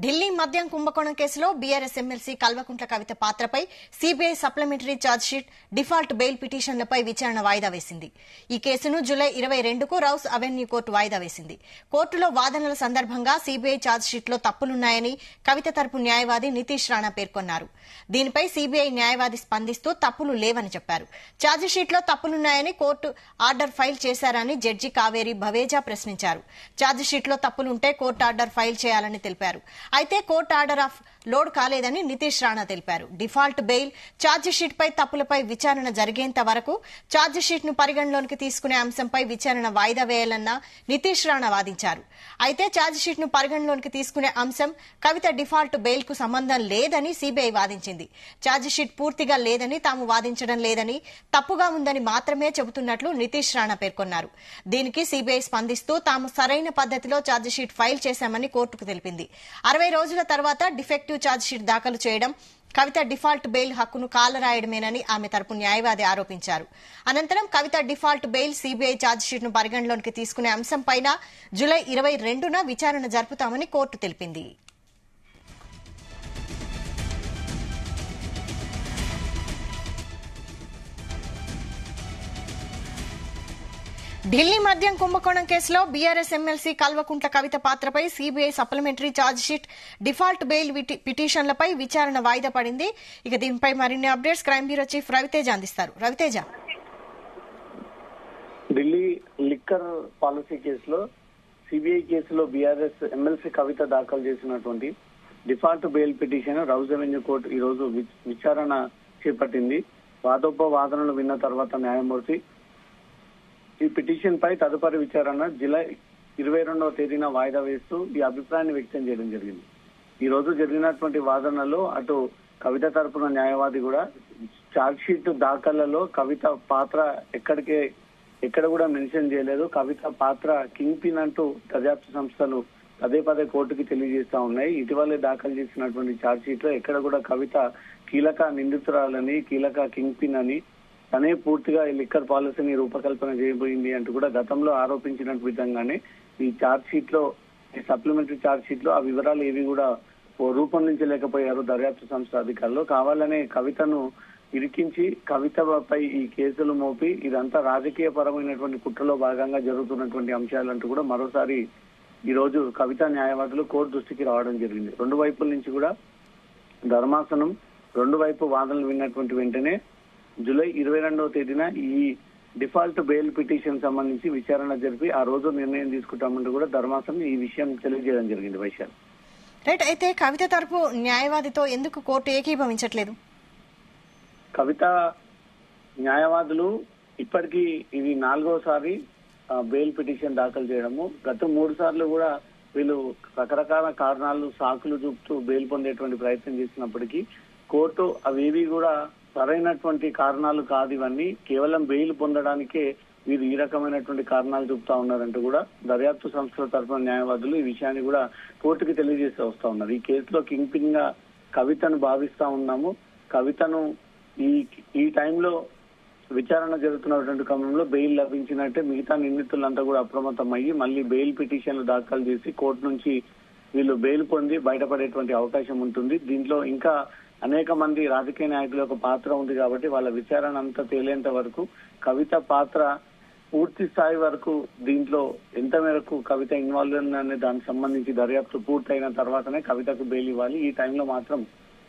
ఢిల్లీ మద్యం కుంభకోణం కేసులో బీఆర్ఎస్ ఎమ్మెల్సీ కల్వకుంట్ల కవిత పాత్రపై CBI supplementary chargesheet, default bail పిటిషన్లపై విచారణ వాయిదా వేసింది. ఈ కేసును జూలై 22కు రౌస్ అవెన్యూ కోర్టు వాయిదా వేసింది. కోర్టులో వాదనల సందర్భంగా సీబీఐ ఛార్జ్షీట్లో తప్పులున్నాయని కవిత తరపు న్యాయవాది నితీష్ రాణా పేర్కొన్నారు. దీనిపై సీబీఐ న్యాయవాది స్పందిస్తూ తప్పులు లేవని చెప్పారు. ఛార్జ్షీట్లో తప్పులున్నాయని కోర్టు ఆర్డర్ ఫైల్ చేశారని జడ్జి కావేరి భవేజా ప్రశ్నించారు. ఛార్జ్షీట్లో తప్పులుంటే కోర్టు ఆర్డర్ ఫైల్ చేయాలని తెలిపారు. అయితే కోర్టు ఆర్డర్ ఆఫ్ లోడ్ కాలేదని నితీష్ రాణా తెలిపారు. డిఫాల్ట్ బెయిల్, ఛార్జిషీట్ పై తప్పులపై విచారణ జరిగేంత వరకు ఛార్జిషీట్ ను పరిగణలోకి తీసుకునే అంశంపై విచారణ వాయిదా వేయాలన్న నితీష్ రాణా వాదించారు. అయితే ఛార్జిషీట్ ను పరిగణలోకి తీసుకునే అంశం కవిత డిఫాల్ట్ బెయిల్ కు సంబంధం లేదని సీబీఐ వాదించింది. ఛార్జిషీట్ పూర్తిగా లేదని తాము వాదించడం లేదని, తప్పుగా ఉందని మాత్రమే చెబుతున్నట్లు నితీష్ రాణా పేర్కొన్నారు. దీనికి సీబీఐ స్పందిస్తూ తాము సరైన పద్దతిలో ఛార్జిషీట్ ఫైల్ చేశామని కోర్టుకు తెలిపింది. 60 రోజుల తర్వాత డిఫెక్టివ్ ఛార్జ్షీట్ దాఖలు చేయడం కవిత డిఫాల్ట్ బెయిల్ హక్కును కాలరాయడమేనని ఆమె తరపు న్యాయవాది ఆరోపించారు. అనంతరం కవిత డిఫాల్ట్ బెయిల్, సీబీఐ ఛార్జ్షీట్ ను పరిగణలోకి తీసుకునే అంశంపైన జూలై 22న విచారణ జరుపుతామని కోర్టు తెలిపింది. ఢిల్లీ మద్యం కుంభకోణం కేసులో బీఆర్ఎస్ ఎమ్మెల్సీ కల్వకుంట్ల కవిత పాత్రపై CBI supplementary chargesheet, default bail పిటిషన్లపై విచారణ వాయిదా పడింది. ఇక దీనిపై మరిన్ని updates crime bureau chief Raviteja అందిస్తారు. రవితేజ, ఢిల్లీ లిక్కర్ పాలసీ కేసులో సిబిఐ కేసులో బీఆర్ఎస్ ఎమ్మెల్సీ కవిత దాఖలు చేసినటువంటి default bail petition Rouse Avenue court ఈ రోజు విచారణ చేపట్టింది. వాదోపవాదనలు విన్న తర్వాత న్యాయమూర్తి ఈ పిటిషన్ పై తదుపరి విచారణ జూలై 22వ తేదీన వాయిదా వేస్తూ ఈ అభిప్రాయాన్ని వ్యక్తం చేయడం జరిగింది. ఈ రోజు జరిగినటువంటి వాదనలో అటు కవిత తరపున న్యాయవాది కూడా ఛార్జ్షీట్ దాఖలలో కవిత పాత్ర ఎక్కడ కూడా మెన్షన్ చేయలేదు. కవిత పాత్ర కింగ్ పిన్ అంటూ దర్యాప్తు సంస్థలు పదే పదే కోర్టుకి తెలియజేస్తా ఉన్నాయి. ఇటీవలే దాఖలు చేసినటువంటి ఛార్జ్షీట్ లో ఎక్కడ కూడా కవిత కీలక నిందితురాలని, కీలక కింగ్ పిన్ అని, తనే పూర్తిగా ఈ లిక్కర్ పాలసీని రూపకల్పన చేయబోయింది అంటూ కూడా గతంలో ఆరోపించిన విధంగానే ఈ ఛార్జ్ షీట్ లో, ఈ సప్లిమెంటరీ ఛార్జ్ షీట్ లో ఆ వివరాలు ఏవి కూడా రూపొందించలేకపోయారు దర్యాప్తు సంస్థ అధికారులు. కావాలనే కవితను ఇరికించి కవితపై ఈ కేసులు మోపి ఇదంతా రాజకీయ పరమైనటువంటి కుట్రలో భాగంగా జరుగుతున్నటువంటి అంశాలంటూ కూడా మరోసారి ఈ రోజు కవిత న్యాయవాదులు కోర్టు దృష్టికి రావడం జరిగింది. రెండు వైపుల నుంచి కూడా ధర్మాసనం రెండు వైపు వాదనలు విన్నటువంటి వెంటనే జూలై 22వ తేదీన ఈ డిఫాల్ట్ బెయిల్ పిటిషన్ సంబంధించి విచారణ జరిపి ఆ రోజు నిర్ణయం తీసుకుంటామంటూ కూడా ధర్మాసనం ఈ విషయం తెలియజేయడం జరిగింది. వైశాల్, రైట్. అయితే కవిత తరపు న్యాయవాదితో ఎందుకు కోర్టు ఏకీభవించట్లేదు? కవిత న్యాయవాదులు ఇప్పటికీ ఇది 4వసారి బెయిల్ పిటిషన్ దాఖలు చేయడము. గత 3 సార్లు కూడా వీళ్ళు రకరకాల కారణాలు, సాకులు చూపుతూ బెయిల్ పొందేటువంటి ప్రయత్నం చేసినప్పటికీ కోర్టు అవేవి కూడా సరైనటువంటి కారణాలు కాదు, ఇవన్నీ కేవలం బెయిల్ పొందడానికే వీరు ఈ రకమైనటువంటి కారణాలు చూపుతా ఉన్నారంటూ కూడా దర్యాప్తు సంస్థల తరఫున న్యాయవాదులు ఈ విషయాన్ని కూడా కోర్టుకి తెలియజేస్తూ వస్తా ఉన్నారు. ఈ కేసులో కింగ్ పిన్ గా కవితను భావిస్తా ఉన్నాము. కవితను ఈ టైంలో విచారణ జరుగుతున్నటువంటి క్రమంలో బెయిల్ లభించినట్టే మిగతా నిందితులంతా కూడా అప్రమత్తం అయ్యి మళ్ళీ బెయిల్ పిటిషన్లు దాఖలు చేసి కోర్టు నుంచి వీళ్ళు బెయిల్ పొంది బయటపడేటువంటి అవకాశం ఉంటుంది. దీంట్లో ఇంకా అనేక మంది రాజకీయ నాయకుల యొక్క పాత్ర ఉంది కాబట్టి వాళ్ళ విచారణ అంతా తేలేంత వరకు కవిత పాత్ర పూర్తి స్థాయి వరకు దీంట్లో ఎంత మేరకు కవిత ఇన్వాల్వ్ అనే దానికి సంబంధించి దర్యాప్తు పూర్తయిన తర్వాతనే కవితకు బెయిల్ ఇవ్వాలి. ఈ టైంలో మాత్రం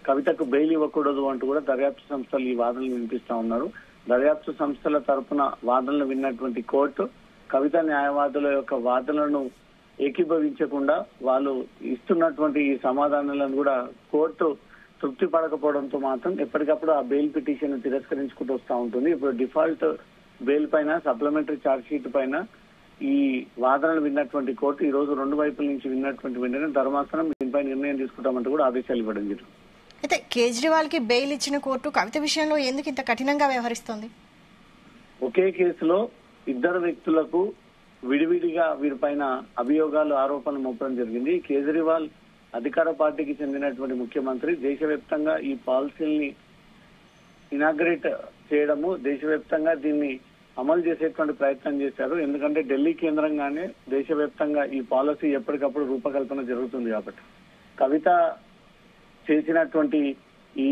కవితకు బెయిల్ ఇవ్వకూడదు అంటూ కూడా దర్యాప్తు సంస్థలు ఈ వాదనలు వినిపిస్తా ఉన్నారు. దర్యాప్తు సంస్థల తరపున వాదనలు విన్నటువంటి కోర్టు కవిత న్యాయవాదుల యొక్క వాదనలను ఏకీభవించకుండా వాళ్ళు ఇస్తున్నటువంటి ఈ సమాధానాలను కూడా కోర్టు తృప్తి పడకపోవడంతో మాత్రం ఎప్పటికప్పుడు ఆ బెయిల్ పిటిషన్ తిరస్కరించుకుంటూ వస్తూ ఉంటుంది. ఇప్పుడు డిఫాల్ట్ బెయిల్ పైన, సప్లిమెంటరీ ఛార్జ్ షీట్ పైన ఈ వాదనలు విన్నటువంటి కోర్టు ఈ రోజు రెండు వైపుల నుంచి విన్నటువంటి వెంటనే ధర్మాసనం దీనిపై నిర్ణయం తీసుకుంటామంటూ కూడా ఆదేశాలు ఇవ్వడం జరిగింది. అయితే కేజ్రీవాల్ కి బెయిల్ ఇచ్చిన కోర్టు కవిత విషయంలో ఎందుకు ఇంత కఠినంగా వ్యవహరిస్తోంది? ఒకే కేసులో ఇద్దరు వ్యక్తులకు విడివిడిగా వీరిపైన అభియోగాలు, ఆరోపణలు మోపడం జరిగింది. కేజ్రీవాల్ అధికార పార్టీకి చెందినటువంటి ముఖ్యమంత్రి. దేశవ్యాప్తంగా ఈ పాలసీల్ని ఇనాగ్రేట్ చేయడము, దేశవ్యాప్తంగా దీన్ని అమలు చేసేటువంటి ప్రయత్నం చేశారు. ఎందుకంటే ఢిల్లీ కేంద్రంగానే దేశవ్యాప్తంగా ఈ పాలసీ ఎప్పటికప్పుడు రూపకల్పన జరుగుతుంది కాబట్టి. కవిత చేసినటువంటి ఈ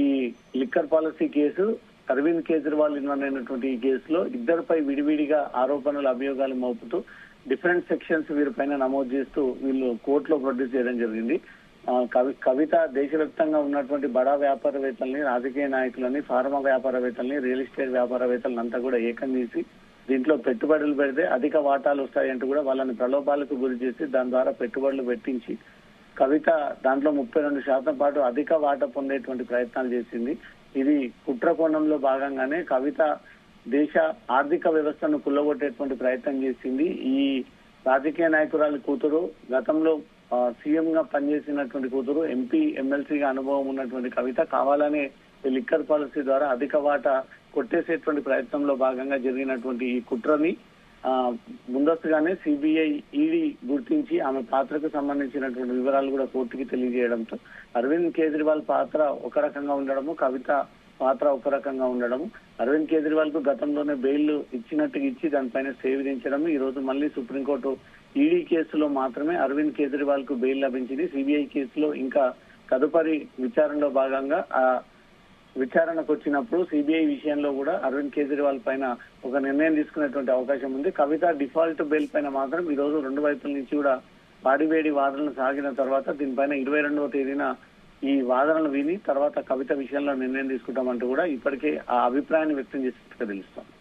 liquor policy case, Arvind Kejriwal involve అయినటువంటి ఈ కేసులో ఇద్దరిపై విడివిడిగా ఆరోపణలు అభియోగాలు మోపుతూ డిఫరెంట్ సెక్షన్స్ వీరిపైన నమోదు చేస్తూ వీళ్ళు కోర్టులో ప్రొడ్యూస్ చేయడం జరిగింది. కవిత దేశవ్యాప్తంగా ఉన్నటువంటి బడా వ్యాపారవేత్తల్ని, రాజకీయ నాయకులని, ఫార్మా వ్యాపారవేత్తల్ని, రియల్ ఎస్టేట్ వ్యాపారవేత్తలను అంతా కూడా ఏకం చేసి దీంట్లో పెట్టుబడులు పెడితే అధిక వాటాలు వస్తాయంటూ కూడా వాళ్ళని ప్రలోభాలకు గురి చేసి దాని ద్వారా పెట్టుబడులు పెట్టించి కవిత దాంట్లో 32% పాటు అధిక వాటా పొందేటువంటి ప్రయత్నాలు చేసింది. ఇది కుట్రకోణంలో భాగంగానే కవిత దేశ ఆర్థిక వ్యవస్థను కుల్లగొట్టేటువంటి ప్రయత్నం చేసింది. ఈ రాజకీయ నాయకురాలి కూతురు, గతంలో సీఎం గా పనిచేసినటువంటి కూతురు, ఎంపీ ఎమ్మెల్సీగా అనుభవం ఉన్నటువంటి కవిత కావాలనే లిక్కర్ పాలసీ ద్వారా అధిక వాటా కొట్టేసేటువంటి ప్రయత్నంలో భాగంగా జరిగినటువంటి ఈ కుట్రని ముందస్తుగానే సిబిఐ, ఈడీ గుర్తించి ఆమె పాత్రకు సంబంధించినటువంటి వివరాలు కూడా కోర్టుకి తెలియజేయడంతో అరవింద్ కేజ్రీవాల్ పాత్ర ఒక రకంగా ఉండడము, కవిత పాత్ర ఒక రకంగా ఉండడము, అరవింద్ కేజ్రీవాల్ కు గతంలోనే బెయిల్ ఇచ్చినట్టుగా ఇచ్చి దానిపైన స్టే విధించడం, ఈ రోజు మళ్ళీ సుప్రీంకోర్టు ఈడీ కేసులో మాత్రమే అరవింద్ కేజ్రీవాల్ కు బెయిల్ లభించింది. సిబిఐ కేసులో ఇంకా తదుపరి విచారణలో భాగంగా విచారణకు వచ్చినప్పుడు సిబిఐ విషయంలో కూడా అరవింద్ కేజ్రీవాల్ పైన ఒక నిర్ణయం తీసుకునేటువంటి అవకాశం ఉంది. కవిత డిఫాల్ట్ బెయిల్ పైన మాత్రం ఈ రోజు రెండు వైపుల నుంచి కూడా వాడివేడి వాదనలు సాగిన తర్వాత దీనిపైన 22వ తేదీన ఈ వాదనలు విని తర్వాత కవిత విషయంలో నిర్ణయం తీసుకుంటామంటూ కూడా ఇప్పటికే ఆ అభిప్రాయాన్ని వ్యక్తం చేసినట్టుగా తెలుస్తోంది.